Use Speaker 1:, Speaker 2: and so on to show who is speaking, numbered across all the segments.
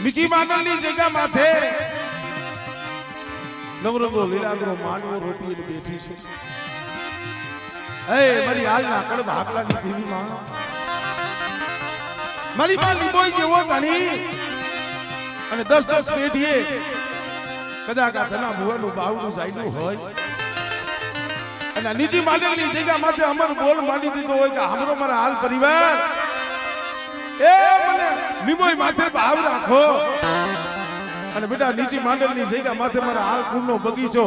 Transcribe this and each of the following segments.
Speaker 1: નીચી માંડલની જગ્યા માથે નવરંગો લીલાગરો માંડવો રોટી બેઠી છે. એ મારી હાલના કડબ હાકલાની દેવી માં મારી માં લીબોઈ જેવો ગણી અને 10 પેઢીએ કદાચ આ ધના ભુવાનું બાવડું જાયનું હોય અને નીચી માંડલની જગ્યા માથે અમર બોલ માંડી દીધો હોય કે हमरो મારા હાલ પરિવાર એ મને લીબોઈ માથે ભાવ રાખો અને બેટા નીચી માંડલની જગ્યા માથે મારા હાલ કુંડનો બગીચો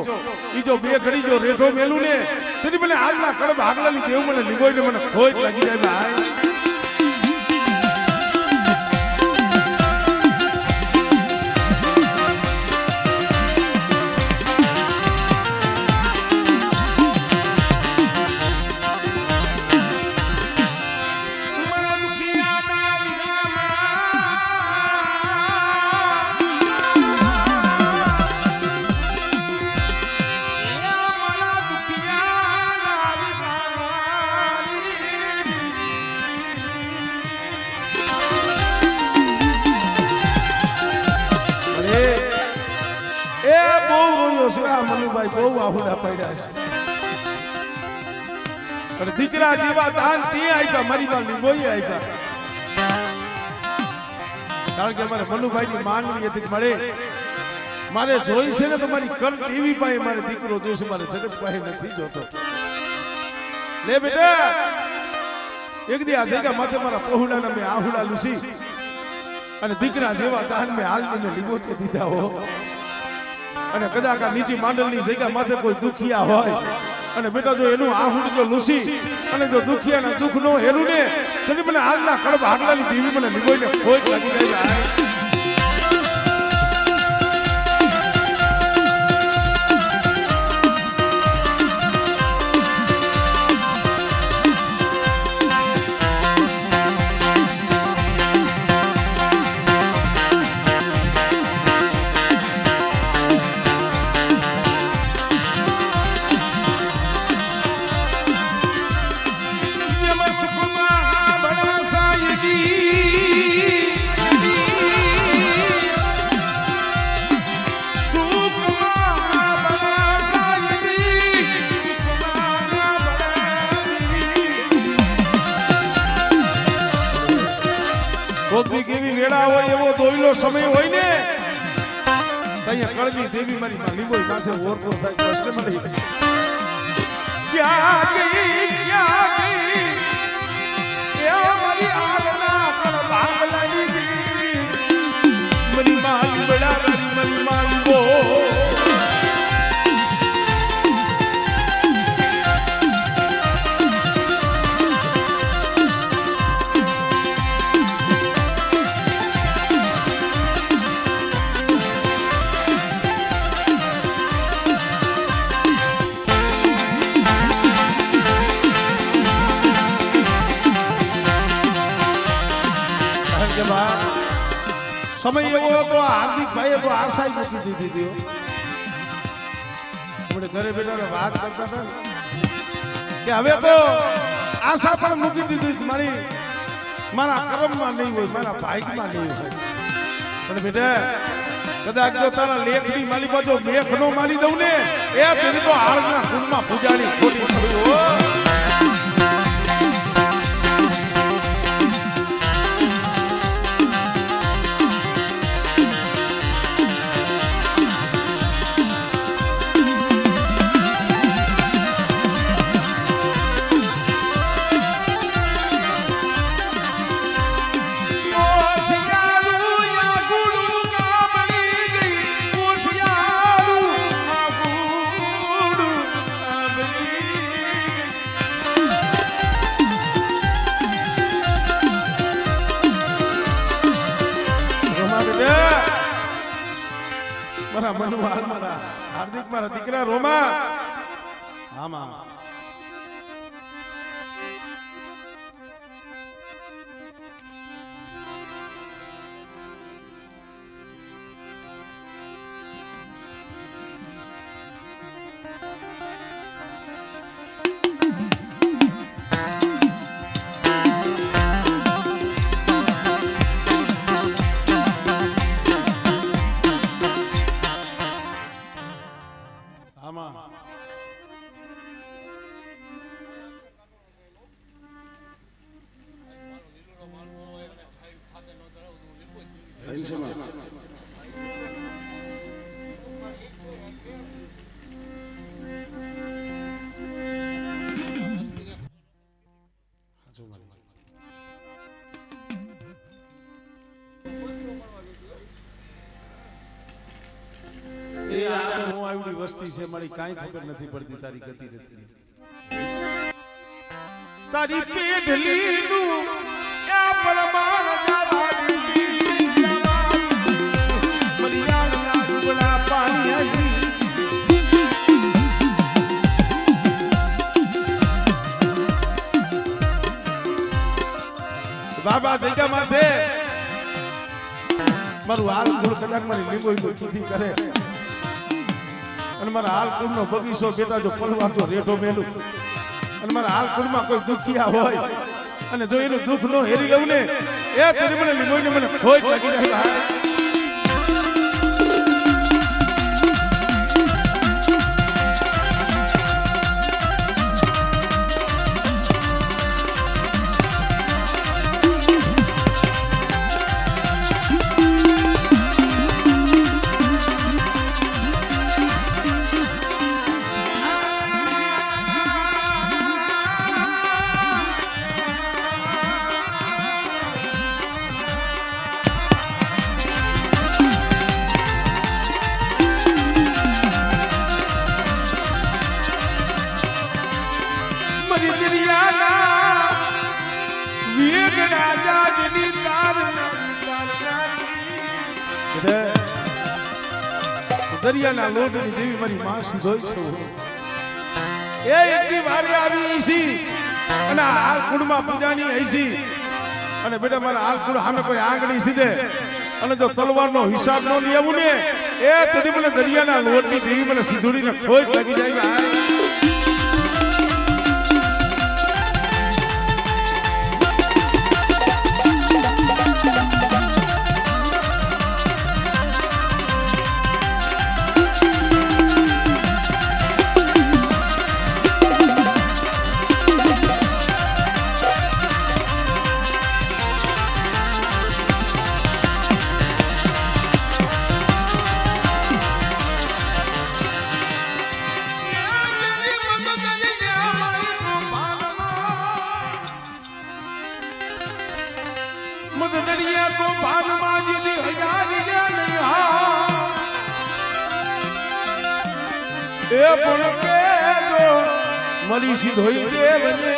Speaker 1: ઈ જો બે ઘડી જો રેઠો મેલું ને તેની મને હાલના કડબ હાકલાની દેવ મને લીબોઈને મને ખોટ લાગી જાય ભાઈ. મનુભાઈ બહુ આહુડા પડ્યા છે અને દીકરા જેવા દાન તે આપ્યા મારી માં લીબોઈ આપ્યા કારણ કે મારે મનુભાઈની માનવી હતી મળે મારે જોઈ છે ને તમારી કલ દેવી પાસે મારે દીકરો જોશે મારે જગત પાસે નથી જોતો. લે બેટા એક દી આ જગ્યા માથે મારા પહોળાના મેં આહુડા લૂસી અને દીકરા જેવા દાન મેં હાલ મને લીબોચી દીધા હો અને કદાચ આ નીચી માંડલની જગ્યા માથે કોઈ દુખિયા હોય અને બેટા જો એનું આહુડ જો લૂસી અને જો દુખિયાના દુઃખ નો હેરું ને તો મને હાલના કડબ હાકલાની દેવી મને લીબોઈને ખોટ લાગી જાય. કેવી વેળા હોય એવો દોયલો સમય હોય ને અહીંયા કળવી દેવી મારી માં લીબોઈ પાસે ઓરકો થાય પ્રશ્ન મળી ક્યાં ગઈ એ મારી આગના કળ ભાગલાની દેવી મની માં લીબડા મારી માં લીબો સમય એવો હતો હાર્દિક ભાઈએ તો આશા નથી દીધી આપણે ઘરે બેઠા વાત કરતા હતા કે હવે તો આશા પણ મૂકી દીધી મારા કર્મમાં નહીં હોય મારા ભાગ્યમાં નહીં હોય પણ બેટા કદાચ જો તારા લેખની માલી પાછો લેખ નો મારી દઉં ને એ પેલી તો હાલના કુંડમાં પૂજાની ખોટી થયું. મારા મનવાળ મારા હાર્દિક મારા દીકરા રોમા આમાં ટેન્શનમાં વસ્તી છે મારી કાંઈ ખબર નથી પડતી તારી ગતિ નથી તારી પેઢલી નું આ પરમાણ જાવાડી મરિયાના ડુબલા પાણી બાબા જગ્યા માથે મારું હાલ થોડું કદાચ મારી લીંબોઈ તો ચૂથી કરે અને મારા હાલકુળનો બગીચો બેટા જો પલવાતો રેઠો મેલું અને મારા હાલકુળમાં કોઈ દુખિયા હોય અને જો એનું દુઃખ નો હેરી લઉં ને એ તેરી મને લીંબોઈને મને ખોટ લાગી જાય દરિયાના લોટની જેવી મારી માસી ધોઈ છે એ એકની વારે આવી ઈસી અને હાલકુડમાં પૂજાની હઈસી અને બેટા મારા હાલકુડ સામે કોઈ આંગળી સીધે અને જો તલવારનો હિસાબ નો લેવું ને એ તદી મને દરિયાના લોટની દેવી મને સીધુડીને ખોટ લાગી જાય દરિયા તો ભાનમાં જીદી હજારી નહીં એ પણ કે જો મરી સીધોઈ દેવને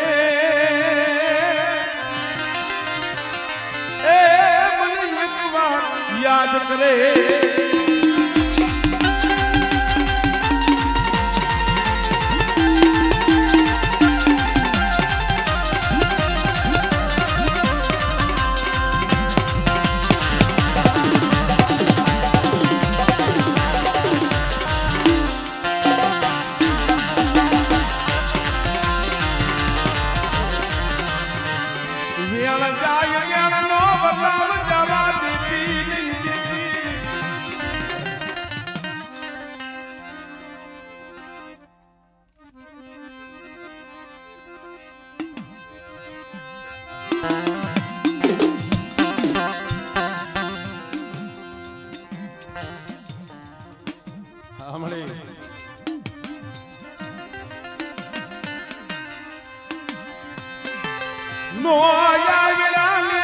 Speaker 1: એ મને એક વાર યાદ કરે નો આયા ને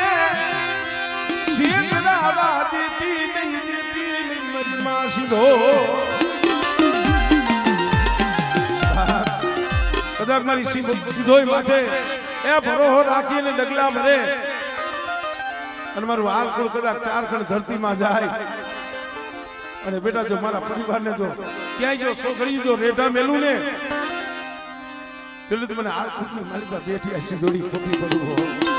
Speaker 1: શીતળાવા દીતી નહીં મારી માસી ધો કદાચ મારી સીધોઈ માથે એ ભરોહો રાખીને ડગલા મરે અને મારું હાલકુળ કદાચ ચારખંડ ધરતીમાં જાય અને બેટા જો મારા પરિવારને જો ક્યાંય જો છોકરી જો રેઢા મેલું ને એટલે મને હાલકુળની માલિકા બેઠી આ સીધોડી ખોટી પડવું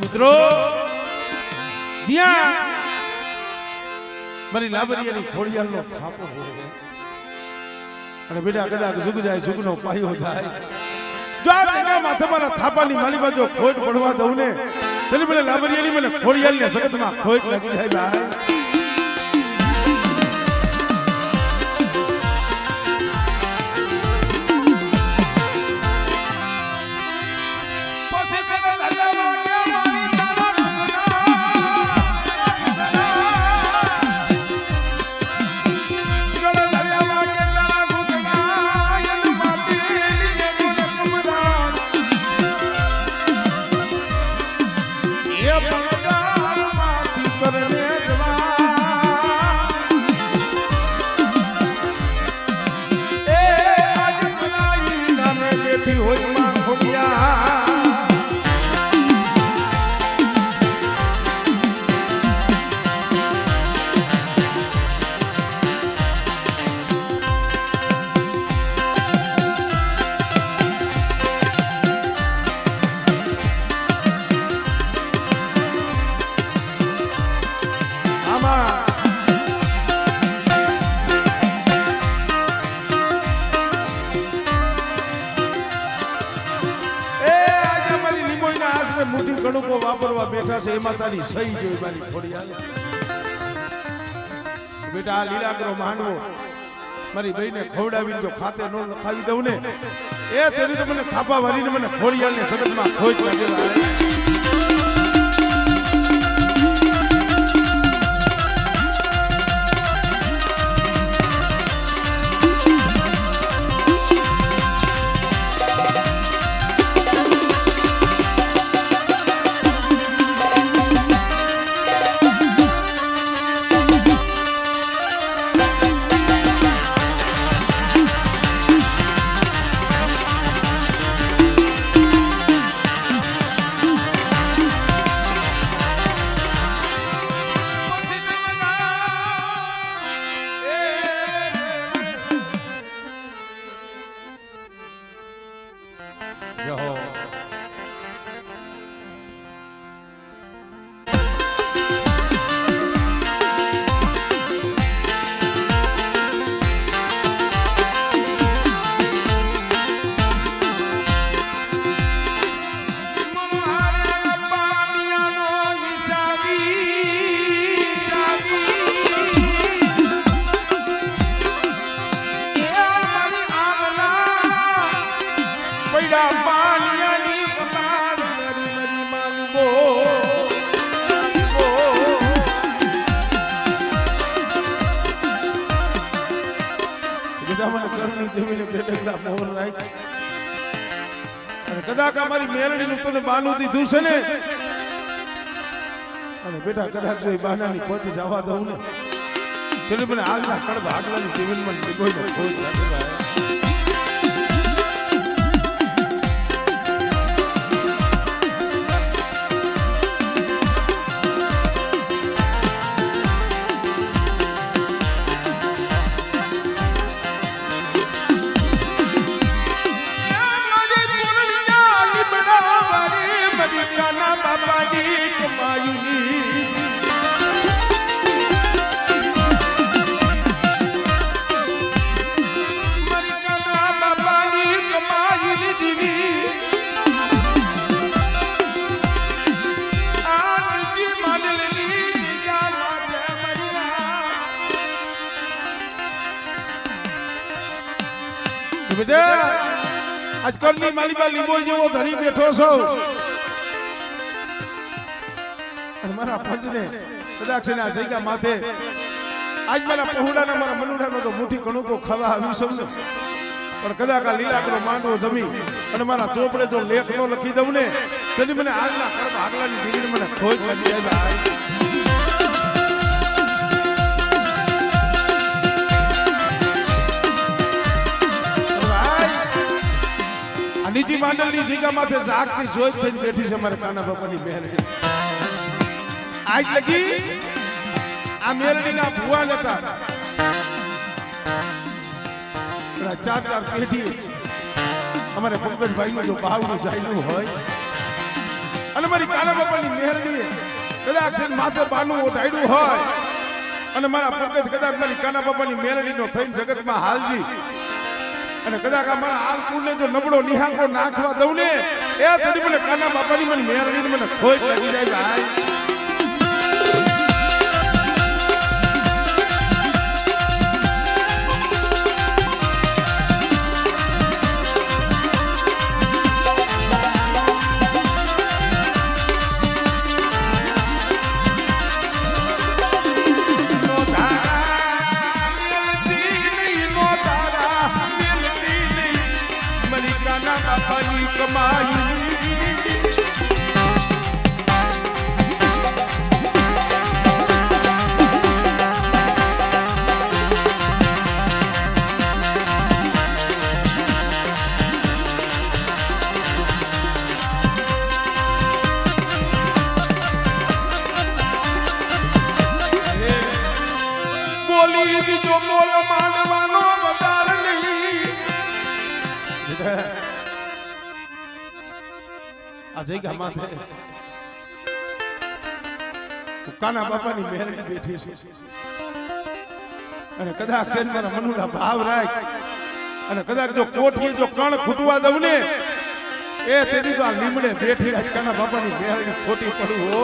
Speaker 1: મિત્રો જ્યાં મારી લાબરિયાની ખોડિયાલનો થાપો હોય અને બેટા કદાચ જુગ જાય જુગનો પાયો જાય જો આ જગ્યામાં તમારા થાપાની મારી બાજુ ખોટ પડવા દઉં ને તેની મને લાબરિયાની મને ખોડિયાલને જગતમાં ખોટ લાગી જાય ભાઈ મોટી કણુકો વાપરવા બેઠા છે એમાં તારી સહી જોઈ મારી ખોડિયાલ બેટા આ લીલાગ્રો માંડવો મારી બહેને ખવડાવીને જો ખાતે નો લખાવી દઉં ને એ તેની તો મને થાપા વારીને મને ખોડિયાલને જગતમાં ખોટ લાગેલા કદાચ અમારી મેલડી નું તને બાનું દીધું છે ને અને બેટા કદાચ જો બાનાની પદ જવા દઉં ને તેને મને આગલા કડબ આગલાની જીવનમાં કોઈ ખોટ લાગે આજકાલની મારી પાસે લીંબો જેવો ધણી બેઠો છો અને મારા પંચને કદાચ એના જગ્યા માથે આજ મારા પહોળાના મારા મનુડાનો તો મુઠ્ઠી કણુકો ખાવા આવી શકશે પણ કદાચ આ લીલાગ્રો માંડવો જમી અને મારા ચોપડે જો લેખ નો લખી દઉં ને તેની મને આગલા કડબ આગલાની દીવીને મને ખોટ લાગી જાય નીચી માંડલની જગ્યા માથે જાગતી જોઈ થઈને બેઠી છે મારા કાના બાપાની મેલડી આજ લગી આ મેલડીના ભુવા નતા ચાર ચાર પેઢી અમારે પંકજભાઈ નું જો ભાવનું જાયલું હોય અને મારી કાના બાપાની મેળવી કદાચ માથે બાનું ઓઢાડ્યું હોય અને મારા પંકજ કદાચ મારી કાના બાપાની મેળવીનો થઈને જગતમાં હાલજી અને કદાચ આ મારા હાલ કુળને જો નબળો નિહાકો નાખવા દઉં ને એ તરી મને કાના બાપાની મને મેળવીને મને ખોઈ લાગી જાય ભાઈ બીજો મોલ માંડવાનો વધાર નહીં આ જગ્યા માથે કાના બાપાની મેરડી બેઠી છે અને કદાચ મારા મનુના ભાવ રાખ અને કદાચ જો કોઠીએ જો કણ ખૂટવા દઉં ને એ તેની તો આ લીમડે બેઠી રાખ કાના બાપાની મેરડી ખોટી પડવું હો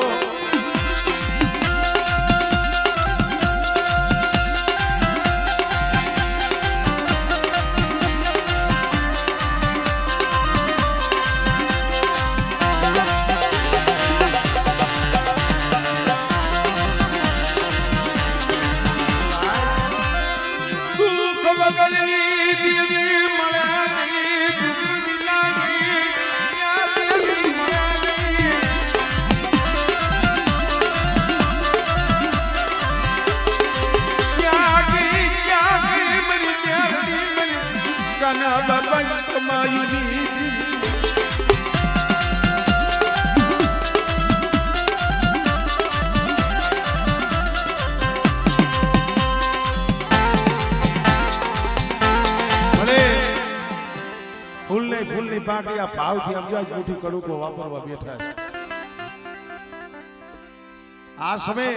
Speaker 1: ફૂલની પાકડી આ ભાવથી સમજાય મોટી કડુકો વાપરવા બેઠા છે આ સમય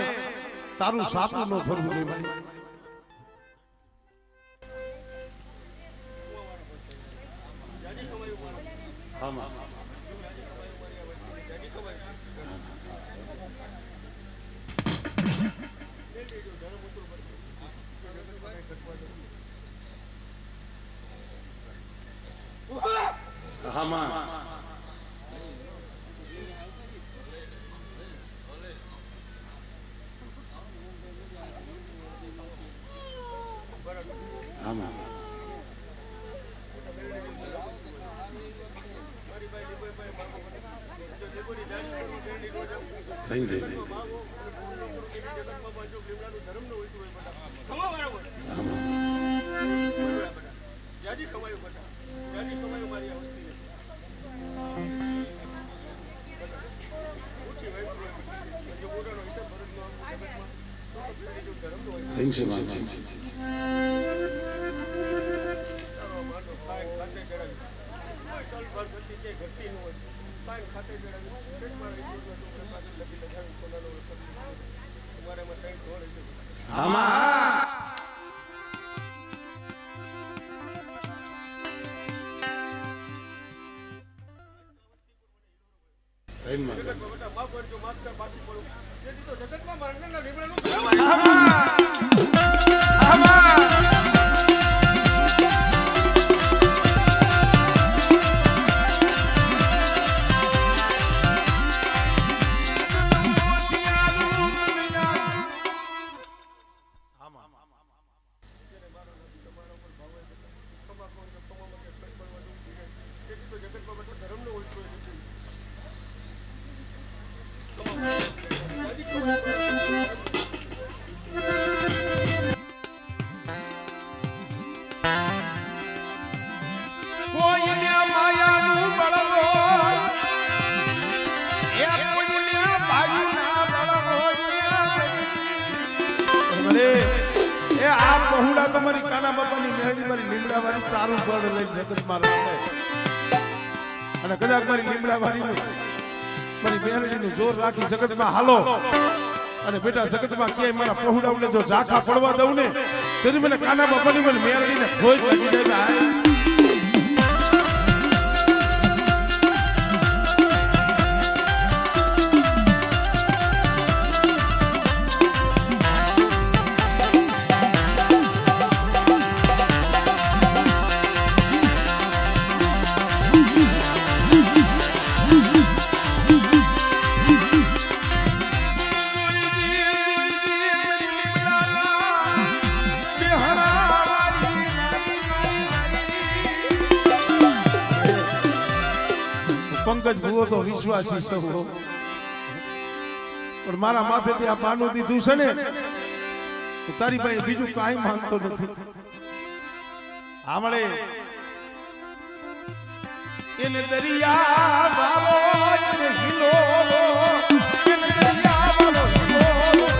Speaker 1: તારું સાપું નો ફરવું નહીં મને તમારી કાના બાપાની મેરડી મારી લીમડા વાળી તારું બળ લઈ જગત મારો અને કદાચ મારી લીમડા વાળી મારી બેનડીનું જોર રાખી જગતમાં હાલો અને બેટા જગતમાં ક્યાંય મારા પહોડાવને જો ઝાંખા પડવા દઉં ને તેથી મને કાના બાપાની મને મેળવીને ખોજ લાગી જાય ભાઈ પંકજ ભુવો તો વિશ્વાસી સૌ પણ મારા માથેથી આ પાનું દીધું છે ને તો તારી પાસે બીજું કાંઈ માંગતો નથી આમળે એને દરિયા વાળો એને હિલોલો એને દરિયા વાળો હિલોલો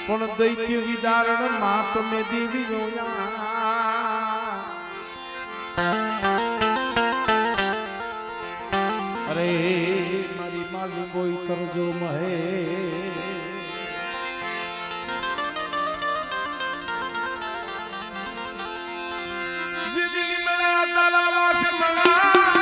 Speaker 1: પણ દૈત્ય વિદારણ માતમે દેવી જોયા અરે મારી માલી કોઈ કરજો મહે જીદી મેળા તાલા શિમલા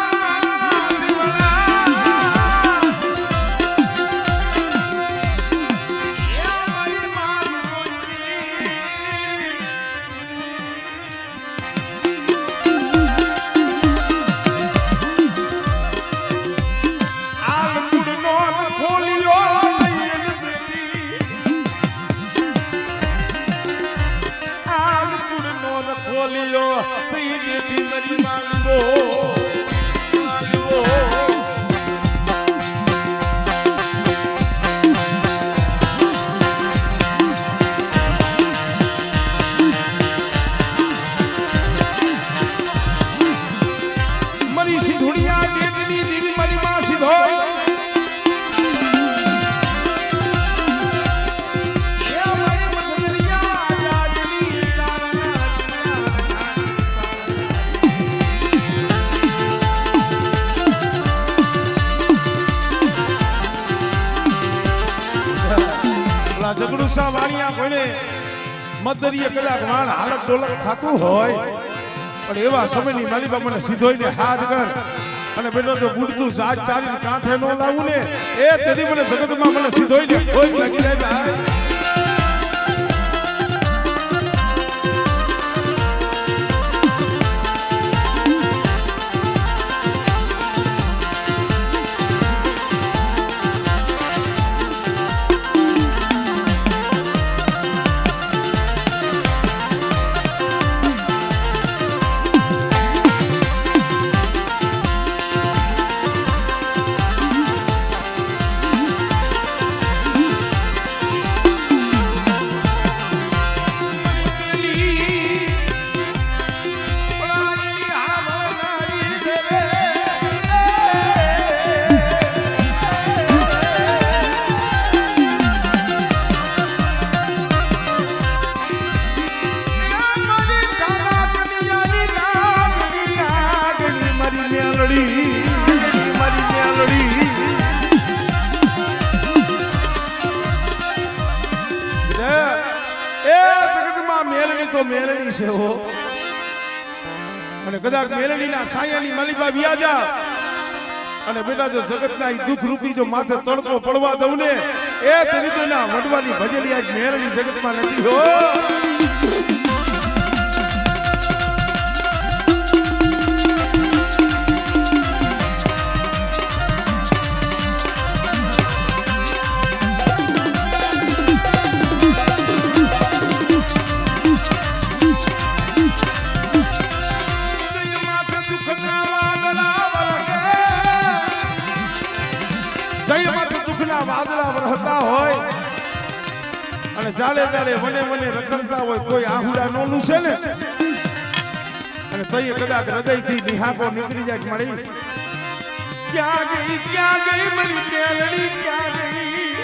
Speaker 1: જગડુસા વાણિયા કોઈને મદરીએ કદાચ વાણ હાલત દોલત થતું હોય પણ એવા સમયની માલિકા મને સીધોઈને હાથ કર અને બેટો જો ગુડતું જાજ તારી કાંઠે નો લાવું ને એ તેની મને જગતમાં મને સીધોઈને કોઈ લાગી જાય ભાઈ જગતમાં મેલડી તો મેલડી છે હો. અને કદાચ મેલડીના સાયાની માલિકા વ્યાજા અને બેટા જો જગતના ઈ દુઃખ રૂપી જો માથે તડકો પડવા દઉં ને એ તરી તો ના વડવાની ભજેલી આજ મેલડી જગતમાં નથી હો. વાદળા વરસતા હોય અને જાડે જાડે વને વને રખડતા હોય કોઈ આહુડા નોનું છે ને અને તઈએ કદાચ હૃદયથી નિહાકો નીકળી જાય મળી ક્યાં ગઈ મારી મેલડી ક્યાં ગઈ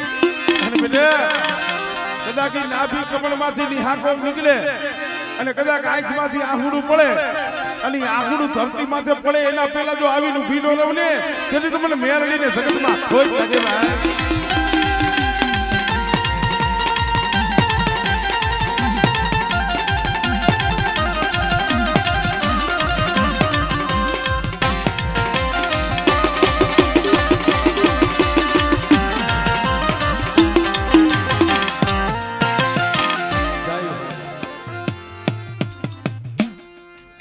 Speaker 1: અને બેટા કદાચ નાભી કમળમાંથી નિહાકો નીકળે અને કદાચ આંખમાંથી આહુડું પડે અને આહુડું ધરતી માથે પડે એના પહેલા જો આવીને ઊભી ન રહું ને તેથી તો મને મેલડીને જગતમાં ખોટ લાગે ભાઈ.